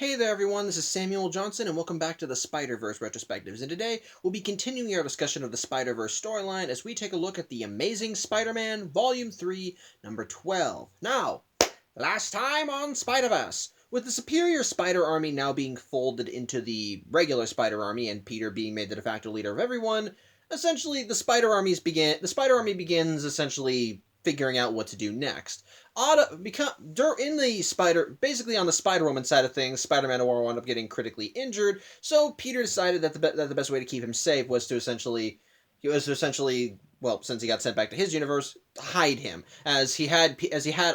Hey there everyone, this is Samuel Johnson and welcome back to the Spider-Verse Retrospectives, and today we'll be continuing our discussion of the Spider-Verse storyline as we take a look at The Amazing Spider-Man Volume 3, Number 12. Now, last time on Spider-Verse, with the superior Spider Army now being folded into the regular Spider Army and Peter being made the de facto leader of everyone, essentially the Spider Army begins essentially figuring out what to do next. In the basically on the Spider-Woman side of things, Spider-Man will wound up getting critically injured. So Peter decided that the best way to keep him safe was to essentially, well, since he got sent back to his universe, hide him, as he had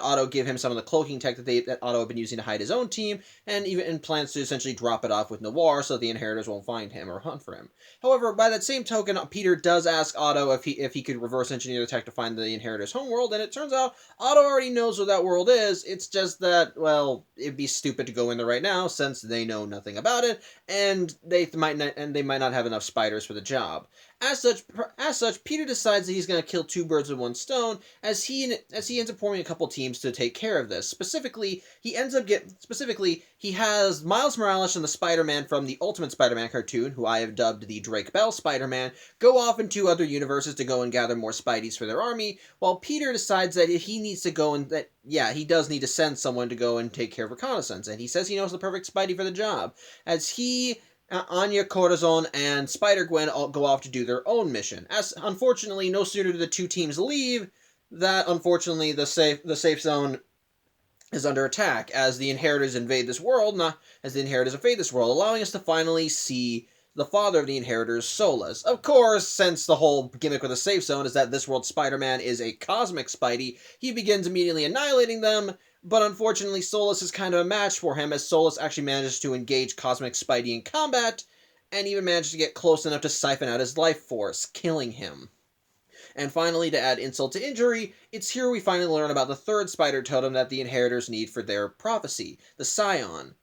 Otto give him some of the cloaking tech that Otto had been using to hide his own team, and even plans to essentially drop it off with Noir so the Inheritors won't find him or hunt for him. However, by that same token, Peter does ask Otto if he could reverse engineer the tech to find the Inheritors' homeworld, and it turns out Otto already knows where that world is. It's just that, well, it'd be stupid to go in there right now since they know nothing about it, and they might not have enough spiders for the job. As such, Peter decides that he's going to kill two birds with one stone, as he ends up forming a couple teams to take care of this. Specifically, he has Miles Morales and the Spider-Man from the Ultimate Spider-Man cartoon, who I have dubbed the Drake Bell Spider-Man, go off into other universes to go and gather more Spideys for their army, while Peter decides that he needs to go and he does need to send someone to go and take care of reconnaissance, and he says he knows the perfect Spidey for the job, as Anya, Corazon, and Spider-Gwen all go off to do their own mission. As unfortunately, no sooner do the two teams leave, that unfortunately the safe zone is under attack as the Inheritors invade this world, allowing us to finally see the father of the Inheritors, Solus. Of course, since the whole gimmick with the safe zone is that this world Spider-Man is a cosmic Spidey, he begins immediately annihilating them, but unfortunately Solus is kind of a match for him, as Solus actually manages to engage Cosmic Spidey in combat, and even manages to get close enough to siphon out his life force, killing him. And finally, to add insult to injury, it's here we finally learn about the third spider totem that the Inheritors need for their prophecy, the Scion.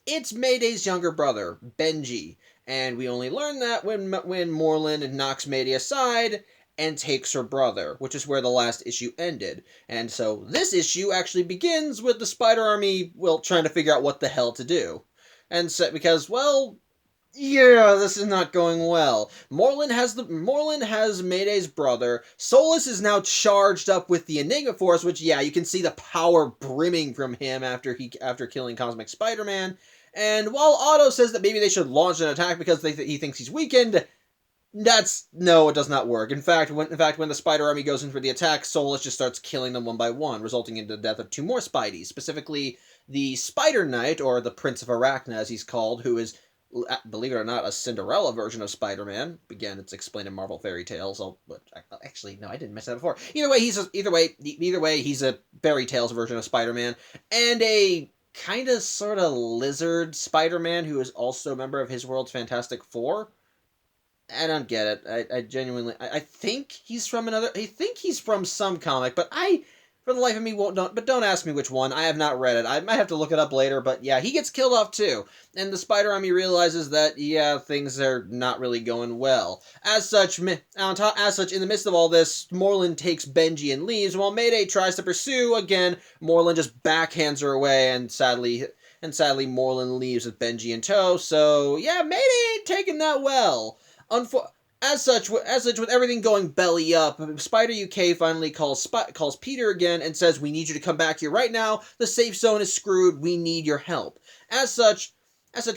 It's Mayday's younger brother, Benji, and we only learn that when Moreland knocks Mayday aside and takes her brother, which is where the last issue ended. And so this issue actually begins with the Spider Army, well, trying to figure out what the hell to do. And so, because, well, yeah, this is not going well. Moreland has Mayday's brother. Solus is now charged up with the Enigma Force, which, yeah, you can see the power brimming from him after killing Cosmic Spider-Man. And while Otto says that maybe they should launch an attack because he thinks he's weakened, it does not work. In fact, when the Spider Army goes in for the attack, Solus just starts killing them one by one, resulting in the death of two more Spideys, specifically the Spider Knight, or the Prince of Arachna as he's called, who is, believe it or not, a Cinderella version of Spider-Man. Again, it's explained in Marvel fairy tales. Actually, no, I didn't mention that before. Either way, he's a fairy tales version of Spider-Man, and a kind of sort of lizard Spider-Man who is also a member of his world's Fantastic Four. I don't get it. I genuinely, I think he's from some comic, but for the life of me, don't ask me which one. I have not read it. I might have to look it up later, but yeah, he gets killed off too. And the Spider Army realizes that, yeah, things are not really going well. As such, in the midst of all this, Moreland takes Benji and leaves, while Mayday tries to pursue. Again, Moreland just backhands her away, and sadly, Moreland leaves with Benji in tow. So yeah, Mayday ain't taking that well. As such, with everything going belly up, Spider UK finally calls Peter again and says, "We need you to come back here right now. The safe zone is screwed. We need your help." As such,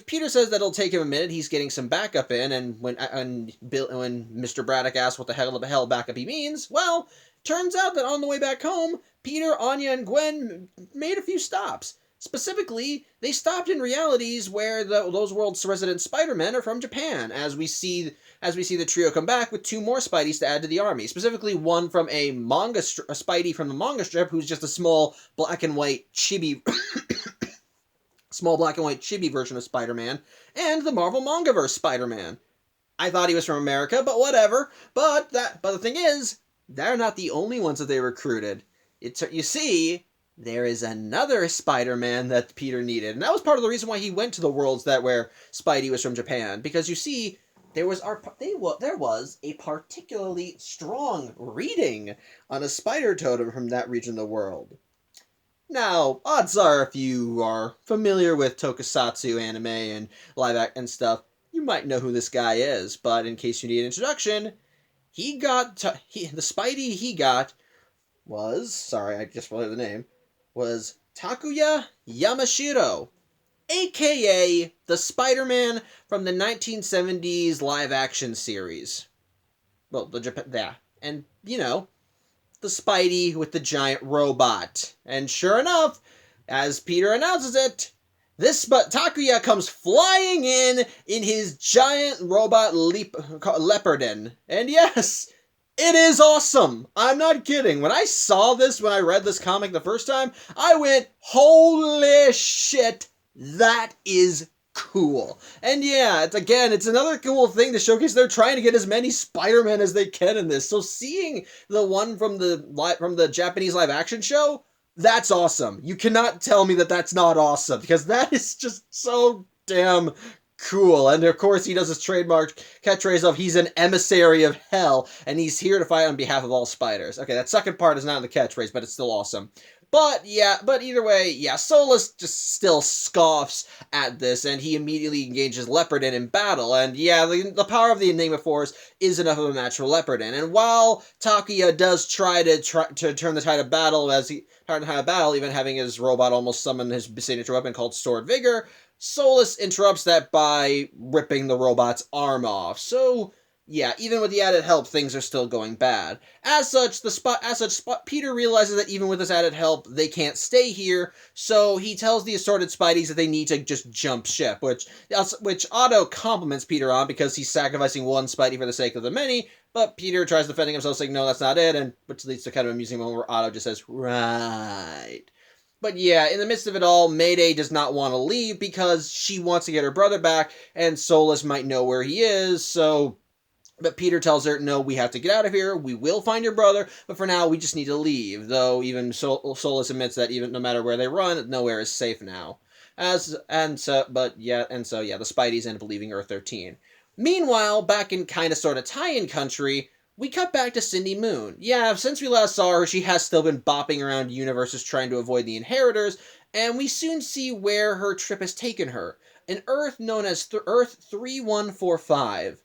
Peter says that it'll take him a minute. He's getting some backup in, and when Mr. Braddock asks what the hell backup he means, well, turns out that on the way back home, Peter, Anya, and Gwen made a few stops. Specifically, they stopped in realities where those world's resident Spider-Men are from Japan, as we see the trio come back with two more Spideys to add to the army. Specifically, one from a Spidey from the manga strip, who's just a small black and white chibi version of Spider-Man, and the Marvel Mangaverse Spider-Man. I thought he was from America, but whatever. But the thing is, they're not the only ones that they recruited. You see, there is another Spider-Man that Peter needed, and that was part of the reason why he went to the worlds where Spidey was from Japan, because you see, there was a particularly strong reading on a spider totem from that region of the world. Now, odds are, if you are familiar with tokusatsu anime and live act and stuff, you might know who this guy is. But in case you need an introduction, the Spidey he got was, sorry, I just forgot the name, was Takuya Yamashiro, aka the Spider-Man from the 1970s live-action series. Well, the Japan, yeah, and the Spidey with the giant robot. And sure enough, as Peter announces it, Takuya comes flying in his giant robot leopardin. And yes, it is awesome. I'm not kidding. When I saw this, when I read this comic the first time, I went, holy shit, that is cool. And yeah, it's another cool thing to showcase. They're trying to get as many Spider-Man as they can in this. So seeing the one from the Japanese live action show, that's awesome. You cannot tell me that that's not awesome, because that is just so damn cool. And of course, he does his trademark catchphrase of he's an emissary of hell, and he's here to fight on behalf of all spiders. Okay, that second part is not in the catchphrase, but it's still awesome. But either way, Solus just still scoffs at this, and he immediately engages Leopardin in battle. And the power of the Enigma Force is enough of a match for Leopardin. And while Takuya does try to turn the tide of battle, even having his robot almost summon his signature weapon called Sword Vigor, Solus interrupts that by ripping the robot's arm off. So even with the added help, things are still going bad. As such, Peter realizes that even with this added help, they can't stay here, so he tells the assorted Spideys that they need to just jump ship, which Otto compliments Peter on because he's sacrificing one Spidey for the sake of the many, but Peter tries defending himself, saying, no, that's not it, and which leads to kind of an amusing moment where Otto just says, right. But in the midst of it all, Mayday does not want to leave because she wants to get her brother back, and Solus might know where he is, but Peter tells her, no, we have to get out of here. We will find your brother, but for now, we just need to leave. Though even Solus admits that even no matter where they run, nowhere is safe now. The Spideys end up leaving Earth 13. Meanwhile, back in kind of sort of tie-in country, we cut back to Cindy Moon. Since we last saw her, she has still been bopping around universes trying to avoid the Inheritors, and we soon see where her trip has taken her. An Earth known as Earth 3145.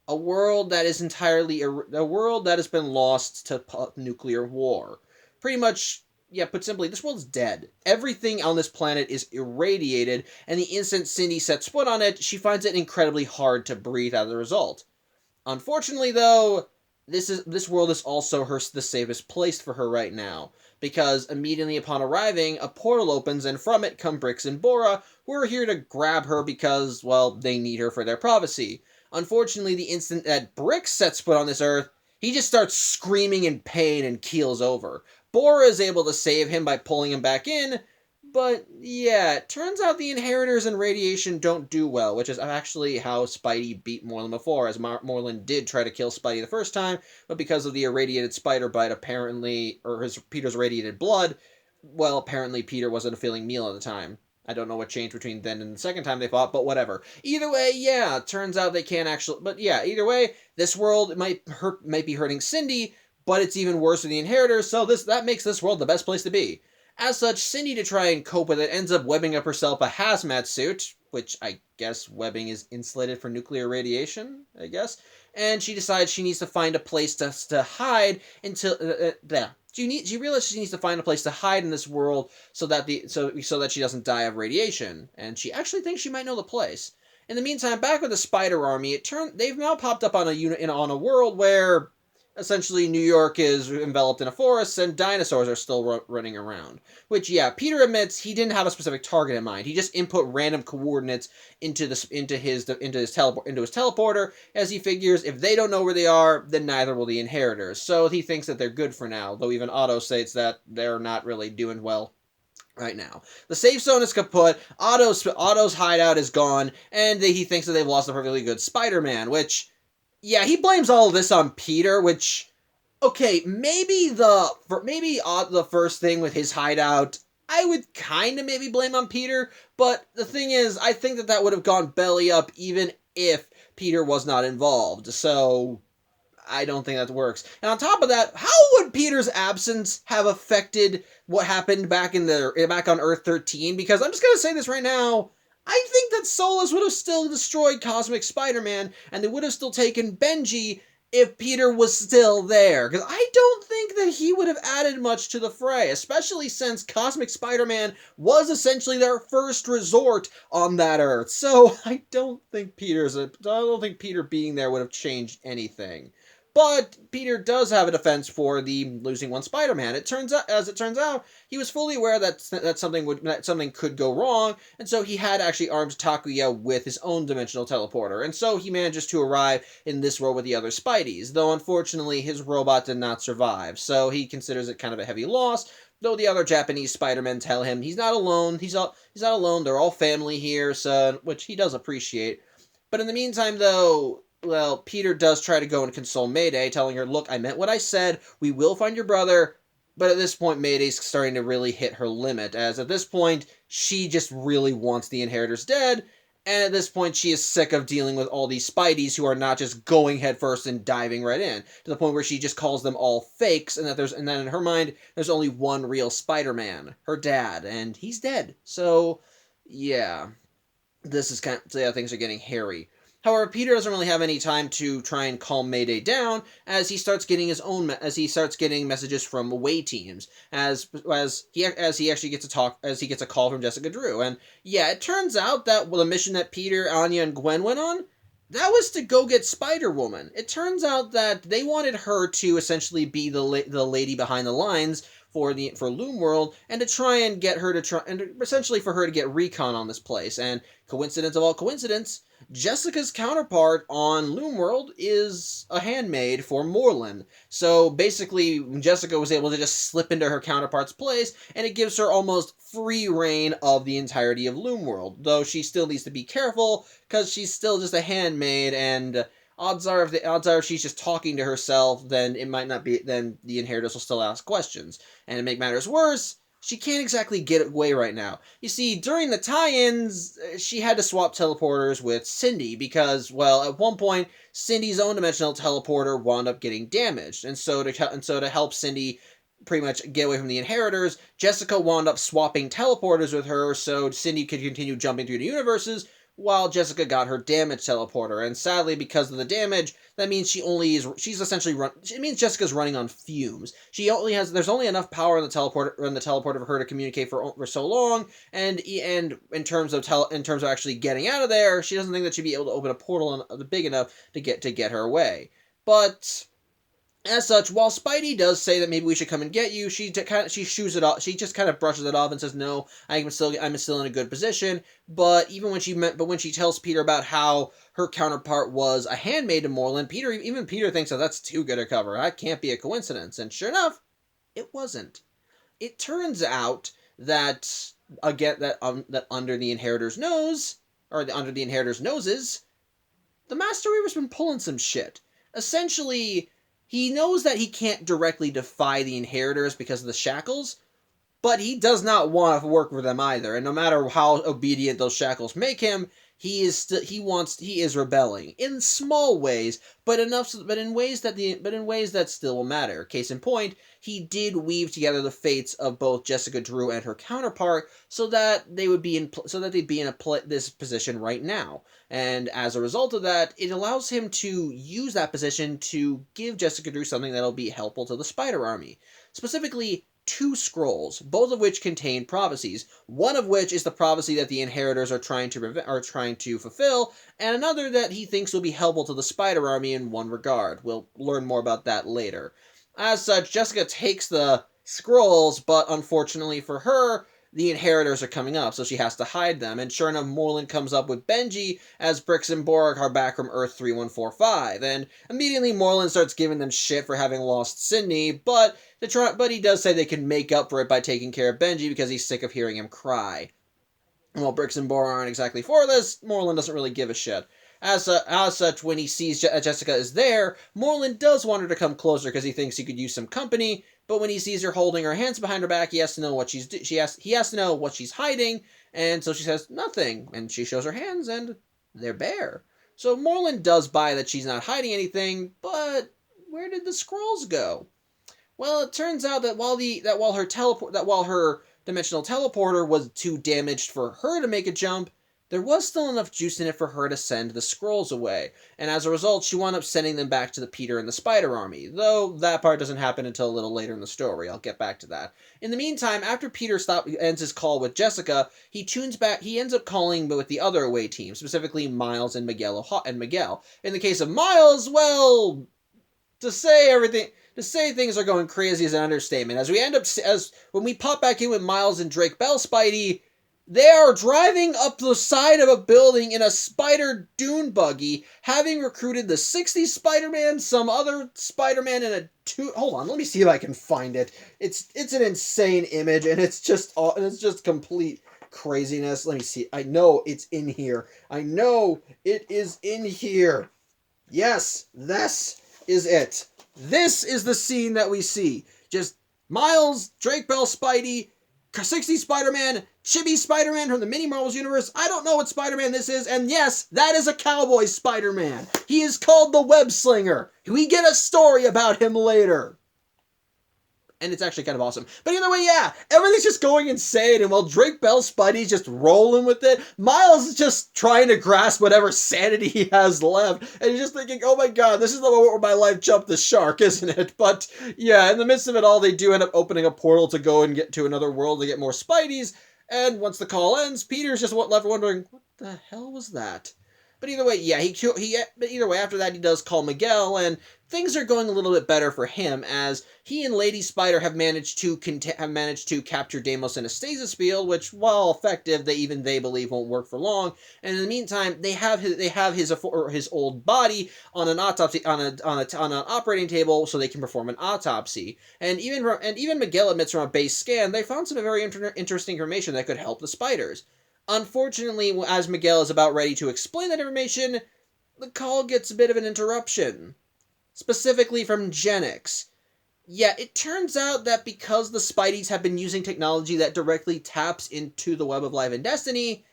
A world that is a world that has been lost to nuclear war. Pretty much, put simply, this world's dead. Everything on this planet is irradiated, and the instant Cindy sets foot on it, she finds it incredibly hard to breathe as a result. Unfortunately, though, this world is also the safest place for her right now, because immediately upon arriving, a portal opens, and from it come Brix and Bora, who are here to grab her because, well, they need her for their prophecy. Unfortunately, the instant that Brix sets foot on this Earth, he just starts screaming in pain and keels over. Bora is able to save him by pulling him back in, but it turns out the Inheritors and radiation don't do well, which is actually how Spidey beat Moreland before, as Moreland did try to kill Spidey the first time, but because of the irradiated spider bite, Peter's irradiated blood, well, apparently Peter wasn't a filling meal at the time. I don't know what changed between then and the second time they fought, but whatever. Either way, turns out they can't actually... But either way, this world might be hurting Cindy, but it's even worse for the Inheritors, so that makes this world the best place to be. As such, Cindy, to try and cope with it, ends up webbing up herself a hazmat suit, which I guess webbing is insulated for nuclear radiation, I guess, and she decides she needs to find a place to hide until... She realizes she needs to find a place to hide in this world so that she doesn't die of radiation, and she actually thinks she might know the place. In the meantime, back with the Spider Army, they've now popped up on a world where essentially New York is enveloped in a forest and dinosaurs are still running around. Which, Peter admits he didn't have a specific target in mind. He just input random coordinates into his teleporter, as he figures if they don't know where they are, then neither will the Inheritors. So he thinks that they're good for now, though even Otto states that they're not really doing well right now. The safe zone is kaput, Otto's hideout is gone, and he thinks that they've lost a perfectly good Spider-Man, which... he blames all of this on Peter, which, okay, maybe the first thing with his hideout, I would kind of maybe blame on Peter, but the thing is, I think that would have gone belly up even if Peter was not involved, so I don't think that works. And on top of that, how would Peter's absence have affected what happened back on Earth 13? Because I'm just gonna say this right now. I think that Solus would have still destroyed Cosmic Spider-Man, and they would have still taken Benji if Peter was still there. Because I don't think that he would have added much to the fray, especially since Cosmic Spider-Man was essentially their first resort on that Earth. So I don't think Peter being there would have changed anything. But Peter does have a defense for the losing one Spider-Man. It turns out, he was fully aware that something could go wrong, and so he had actually armed Takuya with his own dimensional teleporter, and so he manages to arrive in this world with the other Spideys. Though unfortunately, his robot did not survive, so he considers it kind of a heavy loss. Though the other Japanese Spider-Men tell him he's not alone. He's not alone. They're all family here, so which he does appreciate. But in the meantime, though, well, Peter does try to go and console Mayday, telling her, look, I meant what I said, we will find your brother, but at this point, Mayday's starting to really hit her limit, as at this point, she just really wants the Inheritors dead, and at this point, she is sick of dealing with all these Spideys who are not just going headfirst and diving right in, to the point where she just calls them all fakes, and then in her mind, there's only one real Spider-Man, her dad, and he's dead. So, yeah, things are getting hairy. However, Peter doesn't really have any time to try and calm Mayday down, as he starts getting messages from away teams, as he actually gets a call from Jessica Drew, and yeah, it turns out that the mission that Peter, Anya, and Gwen went on, that was to go get Spider-Woman. It turns out that they wanted her to essentially be the lady behind the lines for Loom World, and to try and get her essentially for her to get recon on this place. And coincidence of all coincidence, Jessica's counterpart on Loom World is a handmaid for Morlun. So basically, Jessica was able to just slip into her counterpart's place, and it gives her almost free reign of the entirety of Loom World. Though she still needs to be careful, because she's still just a handmaid, and odds are if she's just talking to herself, then it might not be. Then the Inheritors will still ask questions, and to make matters worse, she can't exactly get away right now. You see, during the tie-ins, she had to swap teleporters with Cindy because, well, at one point, Cindy's own dimensional teleporter wound up getting damaged, and so to help Cindy pretty much get away from the Inheritors, Jessica wound up swapping teleporters with her so Cindy could continue jumping through the universes, while Jessica got her damage teleporter, and sadly, because of the damage, that means it means Jessica's running on fumes. There's only enough power in the teleporter for her to communicate for so long, and in terms of actually getting out of there, she doesn't think that she'd be able to open a portal big enough to get her away. But as such, while Spidey does say that maybe we should come and get you, she shoos it off. She just kind of brushes it off and says, "No, I'm still in a good position." But when she tells Peter about how her counterpart was a handmaid to Morlun, Peter thinks that that's too good a cover. That can't be a coincidence. And sure enough, it wasn't. It turns out that that under the Inheritors' nose, under the Inheritors' noses, the Master Weaver's been pulling some shit. Essentially, he knows that he can't directly defy the Inheritors because of the shackles, but he does not want to work with them either. And no matter how obedient those shackles make him, he is rebelling in small ways, but in ways that still will matter. Case in point, he did weave together the fates of both Jessica Drew and her counterpart so that they'd be in this position right now. And as a result of that, it allows him to use that position to give Jessica Drew something that'll be helpful to the Spider Army. Specifically, 2 scrolls, both of which contain prophecies. One of which is the prophecy that the Inheritors are trying to fulfill, and another that he thinks will be helpful to the Spider Army in one regard. We'll learn more about that later. As such, Jessica takes the scrolls, but unfortunately for her, the Inheritors are coming up, so she has to hide them. And sure enough, Morlun comes up with Benji as Brix and Borg are back from Earth 3145. And immediately Morlun starts giving them shit for having lost Sydney, but he does say they can make up for it by taking care of Benji because he's sick of hearing him cry. And while Brix and Borg aren't exactly for this, Morlun doesn't really give a shit. As such, when he sees Jessica is there, Morlun does want her to come closer because he thinks he could use some company, but when he sees her holding her hands behind her back, he has to know what he has to know what she's hiding, and so she says nothing, and she shows her hands, and they're bare. So Morlun does buy that she's not hiding anything, but where did the scrolls go? Well, it turns out that while her dimensional teleporter was too damaged for her to make a jump, there was still enough juice in it for her to send the scrolls away. And as a result, she wound up sending them back to the Peter and the Spider Army. Though that part doesn't happen until a little later in the story. I'll get back to that. In the meantime, after Peter ends his call with Jessica, he tunes back. He ends up calling with the other away team, specifically Miles and Miguel. In the case of Miles, well, to say things are going crazy is an understatement. As when we pop back in with Miles and Drake Bell Spidey, they are driving up the side of a building in a spider dune buggy, having recruited the 60s Spider-Man, some other Spider-Man, and hold on, let me see if I can find it. It's an insane image, and it's just complete craziness. Let me see. I know it's in here. I know it is in here. Yes, this is it. This is the scene that we see. Just Miles, Drake Bell Spidey, 60 Spider-Man, Chibi Spider-Man from the Mini Marvels universe. I don't know what Spider-Man this is, and yes, that is a cowboy Spider-Man. He is called the Web Slinger. We get a story about him later. And it's actually kind of awesome. But either way, yeah, everything's just going insane, and while Drake Bell Spidey's just rolling with it, Miles is just trying to grasp whatever sanity he has left, and he's just thinking, oh my god, this is the moment where my life jumped the shark, isn't it? But yeah, in the midst of it all, they do end up opening a portal to go and get to another world to get more Spideys, and once the call ends, Peter's just left wondering, what the hell was that? But either way, yeah, after that, he does call Miguel, and things are going a little bit better for him, as he and Lady Spider have managed to capture Deimos in a stasis field, which, while effective, they believe won't work for long. And in the meantime, they have his old body on an operating table, so they can perform an autopsy. And even Miguel admits from a base scan, they found some very interesting information that could help the spiders. Unfortunately, as Miguel is about ready to explain that information, the call gets a bit of an interruption. Specifically from Genix. Yeah, it turns out that because the Spideys have been using technology that directly taps into the web of life and destiny,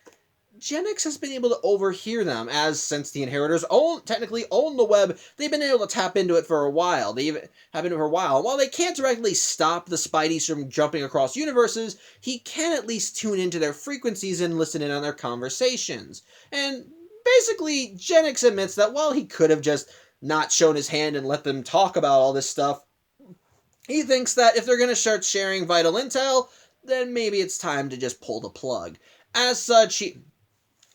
Genix has been able to overhear them, as since the Inheritors technically own the web, they've been able to tap into it for a while. While they can't directly stop the Spideys from jumping across universes, he can at least tune into their frequencies and listen in on their conversations. And basically, Genix admits that while he could have just not shown his hand and let them talk about all this stuff, he thinks that if they're going to start sharing vital intel, then maybe it's time to just pull the plug. As such,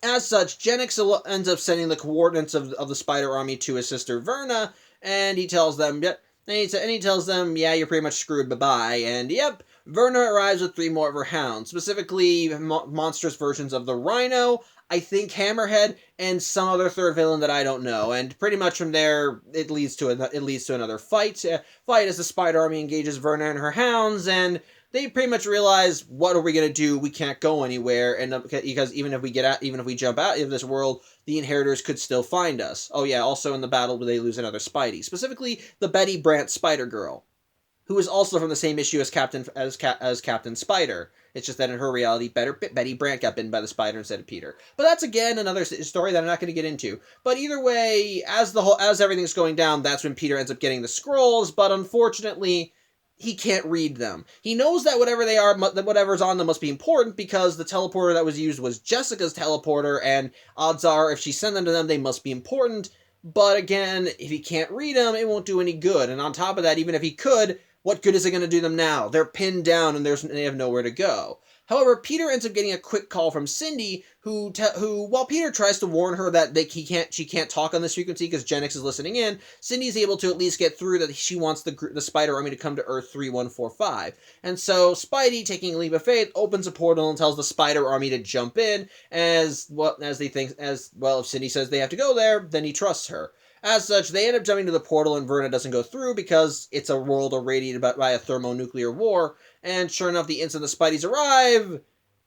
Genix ends up sending the coordinates of the Spider Army to his sister Verna, and he tells them, yeah, you're pretty much screwed, bye-bye. And yep, Verna arrives with 3 more of her hounds, specifically monstrous versions of the Rhino, I think Hammerhead, and some other third villain that I don't know. And pretty much from there, it leads to another fight. Fight as the Spider Army engages Verna and her hounds, and they pretty much realize, what are we going to do? We can't go anywhere, and because even if we jump out of this world, the Inheritors could still find us. Oh yeah, also in the battle, they lose another Spidey, specifically the Betty Brant Spider-Girl, who is also from the same issue as Captain Spider. It's just that in her reality, Betty Brant got bitten by the spider instead of Peter. But that's again another story that I'm not going to get into. But either way, as everything's going down, that's when Peter ends up getting the scrolls. But unfortunately, he can't read them. He knows that whatever's on them must be important, because the teleporter that was used was Jessica's teleporter, and odds are if she sent them to them, they must be important. But again, if he can't read them, it won't do any good. And on top of that, even if he could, what good is it going to do them now? They're pinned down and they have nowhere to go. However, Peter ends up getting a quick call from Cindy, who while Peter tries to warn her that she can't talk on this frequency because Genix is listening in, Cindy's able to at least get through that she wants the Spider Army to come to Earth 3145. And so Spidey, taking a leap of faith, opens a portal and tells the Spider Army to jump in, if Cindy says they have to go there, then he trusts her. As such, they end up jumping to the portal, and Verna doesn't go through because it's a world irradiated by a thermonuclear war. And sure enough, the instant the Spideys arrive,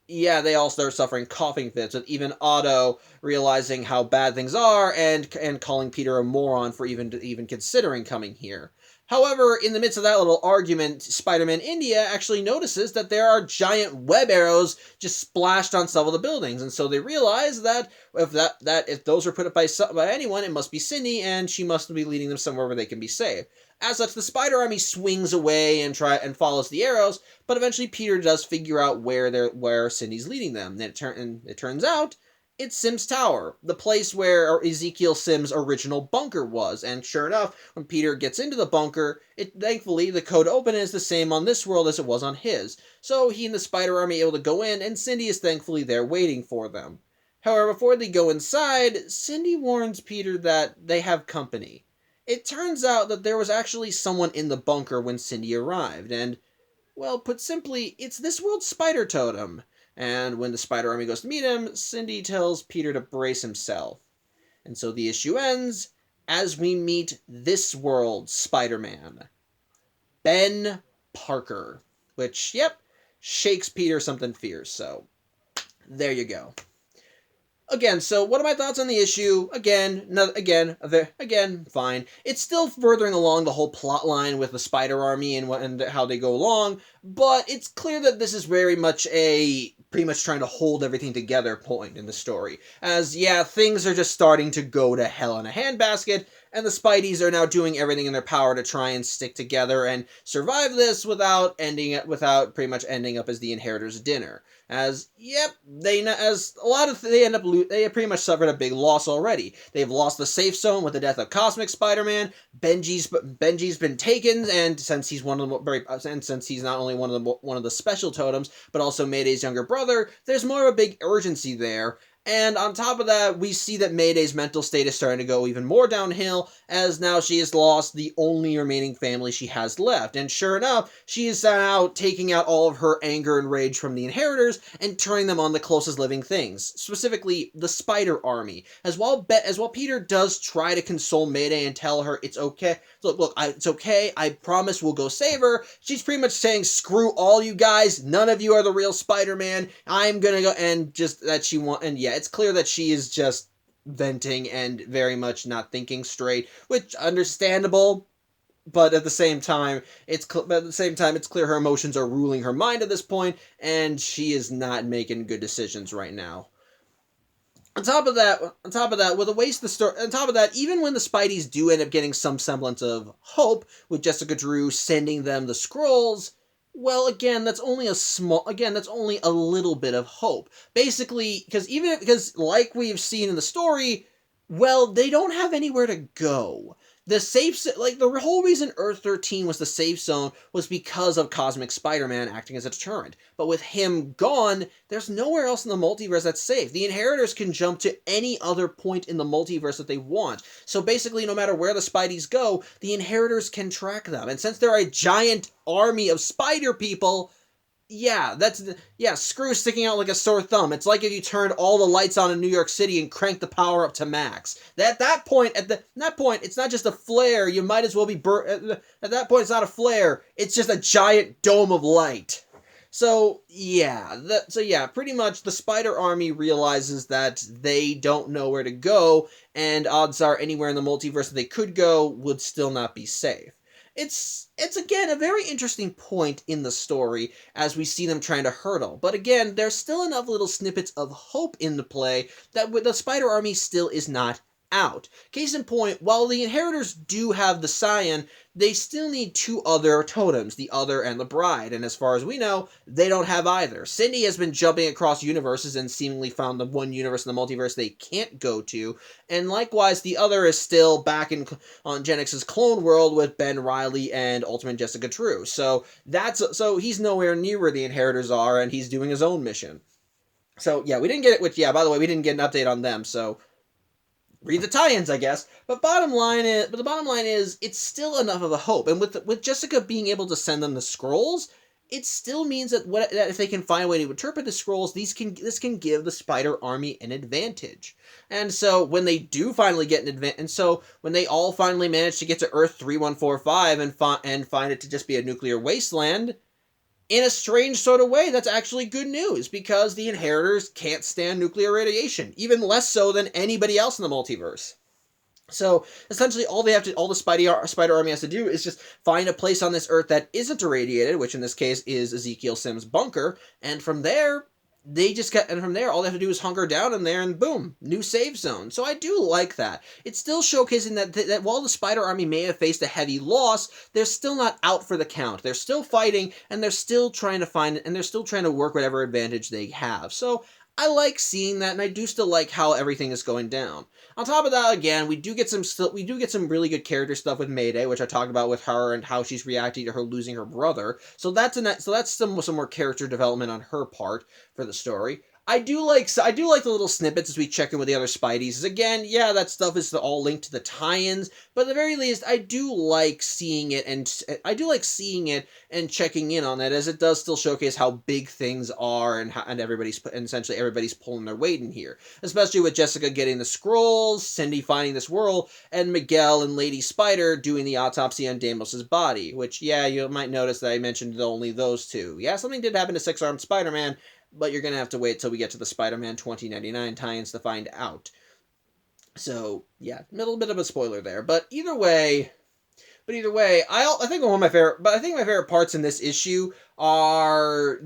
yeah, they all start suffering coughing fits, with even Otto realizing how bad things are and calling Peter a moron for even considering coming here. However, in the midst of that little argument, Spider-Man India actually notices that there are giant web arrows just splashed on some of the buildings, and so they realize that if those were put up by anyone, it must be Cindy, and she must be leading them somewhere where they can be safe. As such, the Spider Army swings away and follows the arrows, but eventually Peter does figure out where Cindy's leading them. And it turns out it's Sim's Tower, the place where Ezekiel Sim's original bunker was. And sure enough, when Peter gets into the bunker, thankfully the code to open is the same on this world as it was on his. So he and the Spider Army are able to go in, and Cindy is thankfully there waiting for them. However, before they go inside, Cindy warns Peter that they have company. It turns out that there was actually someone in the bunker when Cindy arrived, and, well, put simply, it's this world's spider totem. And when the Spider Army goes to meet him, Cindy tells Peter to brace himself. And so the issue ends as we meet this world's Spider-Man, Ben Parker. Which, yep, shakes Peter something fierce. So, there you go. Again, so what are my thoughts on the issue? Again, fine. It's still furthering along the whole plot line with the Spider Army and how they go along, but it's clear that this is very much pretty much trying to hold everything together point in the story. As, yeah, things are just starting to go to hell in a handbasket, and the Spideys are now doing everything in their power to try and stick together and survive this without pretty much ending up as the Inheritors' dinner. As, yep, they pretty much suffered a big loss already. They've lost the safe zone with the death of Cosmic Spider-Man. Benji's been taken, and since he's not only one of the special totems, but also Mayday's younger brother, there's more of a big urgency there. And on top of that, we see that Mayday's mental state is starting to go even more downhill, as now she has lost the only remaining family she has left. And sure enough, she is now taking out all of her anger and rage from the Inheritors and turning them on the closest living things, specifically the Spider Army. As while Peter does try to console Mayday and tell her it's okay, it's okay, I promise we'll go save her, she's pretty much saying, screw all you guys, none of you are the real Spider-Man, I'm gonna go, and just that she it's clear that she is just venting and very much not thinking straight, which understandable, but at the same time, it's clear her emotions are ruling her mind at this point, and she is not making good decisions right now. On top of that, with a waste the story. On top of that, even when the Spideys do end up getting some semblance of hope with Jessica Drew sending them the scrolls, well, again, that's only a little bit of hope. Basically, because like we've seen in the story, well, they don't have anywhere to go. The whole reason Earth 13 was the safe zone was because of Cosmic Spider-Man acting as a deterrent. But with him gone, there's nowhere else in the multiverse that's safe. The Inheritors can jump to any other point in the multiverse that they want. So basically, no matter where the Spideys go, the Inheritors can track them. And since they're a giant army of spider people, screw sticking out like a sore thumb. It's like if you turned all the lights on in New York City and cranked the power up to max. At that point, it's not just a flare. You might as well be burnt. At that point, it's not a flare. It's just a giant dome of light. So, pretty much the Spider Army realizes that they don't know where to go, and odds are anywhere in the multiverse that they could go would still not be safe. It's again a very interesting point in the story as we see them trying to hurdle. But again, there's still enough little snippets of hope in the play that the Spider Army still is not out. Case in point, while the Inheritors do have the Scion, they still need two other totems, the Other and the Bride, and as far as we know, they don't have either. Cindy has been jumping across universes and seemingly found the one universe in the multiverse they can't go to, and likewise, the Other is still back on Genix's clone world with Ben Reilly and Ultimate Jessica Drew. So he's nowhere near where the Inheritors are, and he's doing his own mission. So yeah, we didn't get it. By the way, we didn't get an update on them. So read the tie-ins, I guess. But the bottom line is, it's still enough of a hope. And with Jessica being able to send them the scrolls, it still means that if they can find a way to interpret the scrolls, this can give the Spider Army an advantage. And so when they do finally get an advantage, and so when they all finally manage to get to Earth 3145 and find it to just be a nuclear wasteland, in a strange sort of way, that's actually good news, because the Inheritors can't stand nuclear radiation, even less so than anybody else in the multiverse. So essentially, all the Spider Army has to do is just find a place on this Earth that isn't irradiated, which in this case is Ezekiel Sims' bunker, and from there all they have to do is hunker down in there, and boom, new save zone. So I do like that. It's still showcasing that while the Spider Army may have faced a heavy loss, they're still not out for the count. They're still fighting, and they're still trying to work whatever advantage they have. So I like seeing that, and I do still like how everything is going down. On top of that, again, we do get some really good character stuff with Mayday, which I talked about with her and how she's reacting to her losing her brother. So that's some more character development on her part for the story. I do like the little snippets as we check in with the other Spideys. Again, yeah, that stuff is all linked to the tie-ins, but at the very least, I do like seeing it and checking in on it, as it does still showcase how big things are, and essentially everybody's pulling their weight in here. Especially with Jessica getting the scrolls, Cindy finding this world, and Miguel and Lady Spider doing the autopsy on Damos's body. Which, yeah, you might notice that I mentioned only those two. Yeah, something did happen to Six-Armed Spider-Man, but you're going to have to wait till we get to the Spider-Man 2099 tie-ins to find out. So, yeah, a little bit of a spoiler there. But either way, I think my favorite parts in this issue are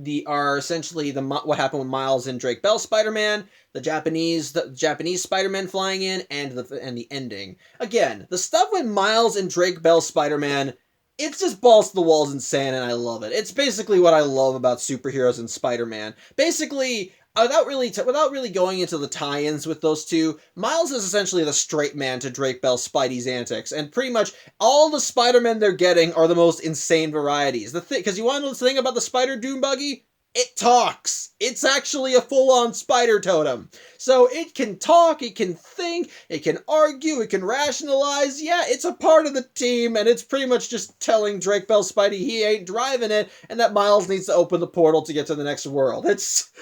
essentially what happened with Miles and Drake Bell Spider-Man, the Japanese Spider-Man flying in, and the ending. Again, the stuff with Miles and Drake Bell Spider-Man, it's just balls to the walls insane, and I love it. It's basically what I love about superheroes and Spider-Man. Basically, without really going into the tie-ins with those two, Miles is essentially the straight man to Drake Bell Spidey's antics, and pretty much all the Spider-Men they're getting are the most insane varieties. Because you want to know the thing about the Spider Doom Buggy? It talks. It's actually a full-on spider totem. So it can talk, it can think, it can argue, it can rationalize. Yeah, it's a part of the team, and it's pretty much just telling Drake Bell Spidey he ain't driving it, and that Miles needs to open the portal to get to the next world. It's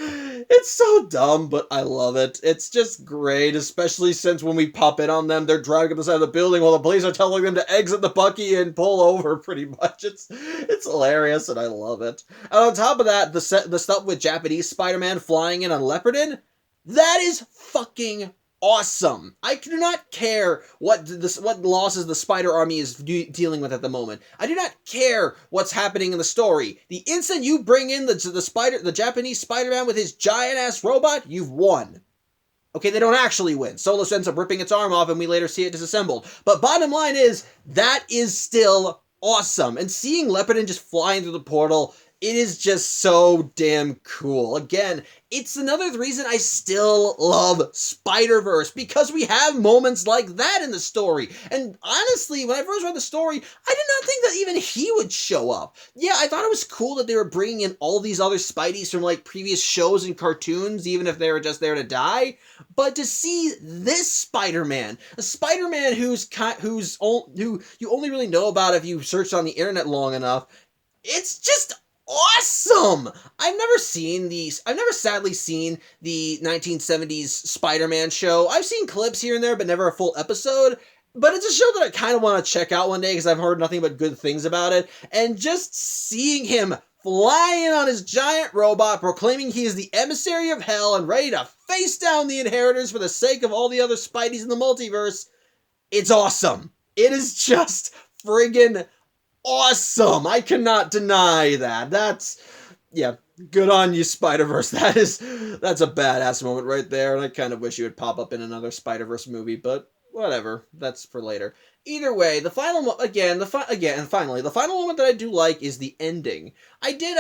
so dumb, but I love it. It's just great, especially since when we pop in on them, they're driving up the side of the building while the police are telling them to exit the Bucky and pull over, pretty much. It's hilarious, and I love it. And on top of that, the stuff with Japanese Spider-Man flying in on Leopardon, that is fucking awesome. I do not care what losses the Spider Army is dealing with at the moment. I do not care what's happening in the story. The instant you bring in the Japanese Spider-Man with his giant-ass robot, you've won. Okay, they don't actually win. Solo ends up ripping its arm off, and we later see it disassembled. But bottom line is, that is still awesome. And seeing Leopardon just flying through the portal, it is just so damn cool. Again, it's another reason I still love Spider-Verse, because we have moments like that in the story. And honestly, when I first read the story, I did not think that even he would show up. Yeah, I thought it was cool that they were bringing in all these other Spideys from like previous shows and cartoons, even if they were just there to die. But to see this Spider-Man, a Spider-Man who you only really know about if you searched on the internet long enough, it's just awesome! I've never sadly seen the 1970s Spider-Man show. I've seen clips here and there, but never a full episode. But it's a show that I kind of want to check out one day, because I've heard nothing but good things about it. And just seeing him flying on his giant robot, proclaiming he is the emissary of hell and ready to face down the inheritors for the sake of all the other Spideys in the multiverse, it's awesome. It is just friggin' awesome. I cannot deny that. Yeah, good on you, Spider-Verse. That's a badass moment right there, and I kind of wish you would pop up in another Spider-Verse movie, but whatever. That's for later. Either way, the final moment that I do like is the ending. I did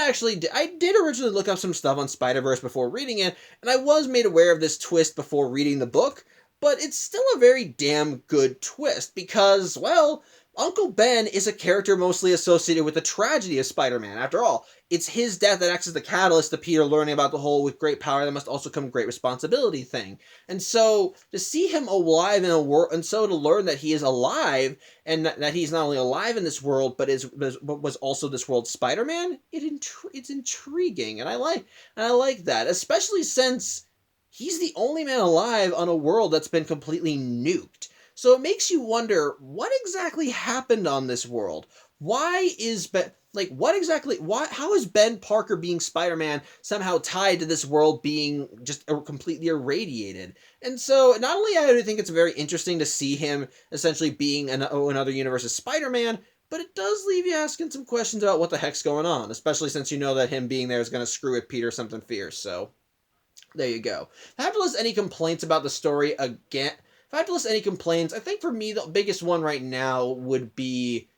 originally look up some stuff on Spider-Verse before reading it, and I was made aware of this twist before reading the book, but it's still a very damn good twist, because, well, Uncle Ben is a character mostly associated with the tragedy of Spider-Man. After all, it's his death that acts as the catalyst to Peter learning about the whole "with great power there must also come great responsibility" thing. And so, to see him alive in a world, and so to learn that he is alive, and that he's not only alive in this world, but was also this world's Spider-Man, it's intriguing, and I like that, especially since he's the only man alive on a world that's been completely nuked. So it makes you wonder, what exactly happened on this world? Why is Ben, like, what exactly, how is Ben Parker being Spider-Man somehow tied to this world being just completely irradiated? And so, not only I think it's very interesting to see him essentially being another universe's Spider-Man, but it does leave you asking some questions about what the heck's going on, especially since you know that him being there is going to screw with Peter something fierce, so there you go. If I have to list any complaints about the story again, if I have to list any complaints, I think for me the biggest one right now would be,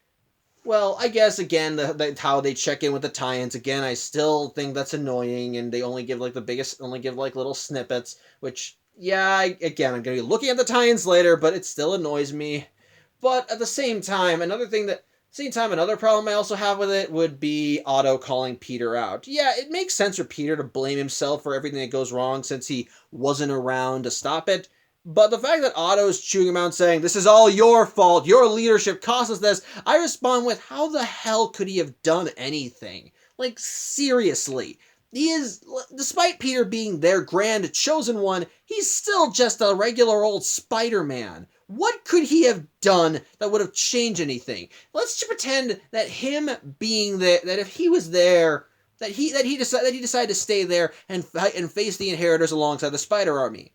well, I guess again how they check in with the tie-ins. Again, I still think that's annoying, and they only give like only give like little snippets. Which, yeah, again, I'm gonna be looking at the tie-ins later, but it still annoys me. But at the same time, another problem I also have with it would be Otto calling Peter out. Yeah, it makes sense for Peter to blame himself for everything that goes wrong since he wasn't around to stop it. But the fact that Otto's chewing him out saying, "This is all your fault, your leadership cost us this," I respond with, how the hell could he have done anything? Like, seriously. He is, despite Peter being their grand chosen one, he's still just a regular old Spider-Man. What could he have done that would have changed anything? Let's just pretend that him being there, that if he was there, that he decided to stay there and fight and face the Inheritors alongside the Spider Army.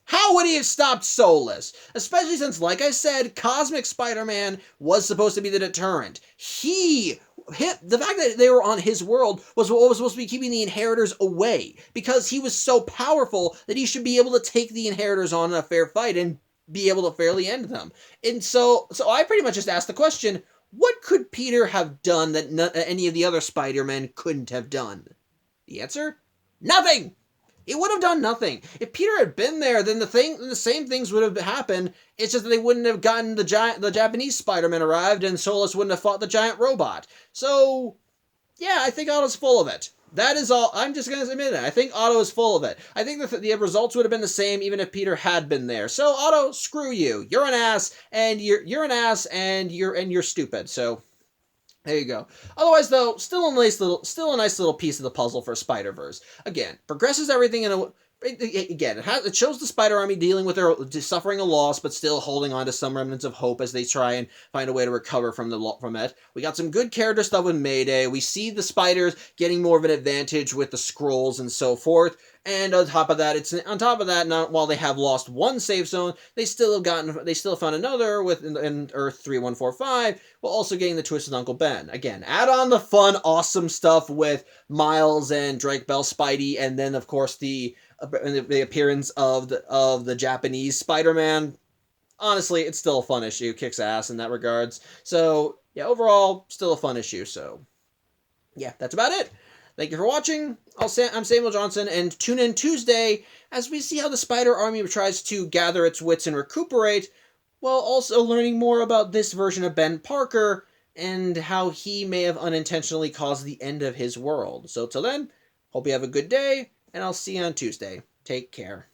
How would he have stopped Solus? Especially since, like I said, Cosmic Spider-Man was supposed to be the deterrent. The fact that they were on his world was what was supposed to be keeping the Inheritors away, because he was so powerful that he should be able to take the Inheritors on in a fair fight and be able to fairly end them. And so I pretty much just asked the question, what could Peter have done that any of the other Spider-Men couldn't have done? The answer? Nothing! It would have done nothing. If Peter had been there, then the same things would have happened. It's just that they wouldn't have gotten the Japanese Spider-Man arrived, and Solus wouldn't have fought the giant robot. So, yeah, I think Otto's full of it. That is all. I'm just going to admit it. I think Otto is full of it. I think the results would have been the same even if Peter had been there. So, Otto, screw you. You're an ass, and you're an ass, and you're stupid. So, there you go. Otherwise, though, still a nice little piece of the puzzle for Spider-Verse. Again, progresses everything in a. Again, it shows the Spider Army dealing with suffering a loss, but still holding on to some remnants of hope as they try and find a way to recover from it. We got some good character stuff with Mayday. We see the Spiders getting more of an advantage with the Skrulls and so forth. And on top of that, not while they have lost one safe zone, they still found another in Earth 3145, while also getting the twist with Uncle Ben. Again, add on the fun, awesome stuff with Miles and Drake Bell, Spidey, and then of course the appearance of the Japanese Spider-Man. Honestly, it's still a fun issue. Kicks ass in that regards. So yeah, overall, still a fun issue. So yeah, that's about it. Thank you for watching. I'm Samuel Johnson, and tune in Tuesday as we see how the Spider Army tries to gather its wits and recuperate, while also learning more about this version of Ben Parker and how he may have unintentionally caused the end of his world. So till then, hope you have a good day, and I'll see you on Tuesday. Take care.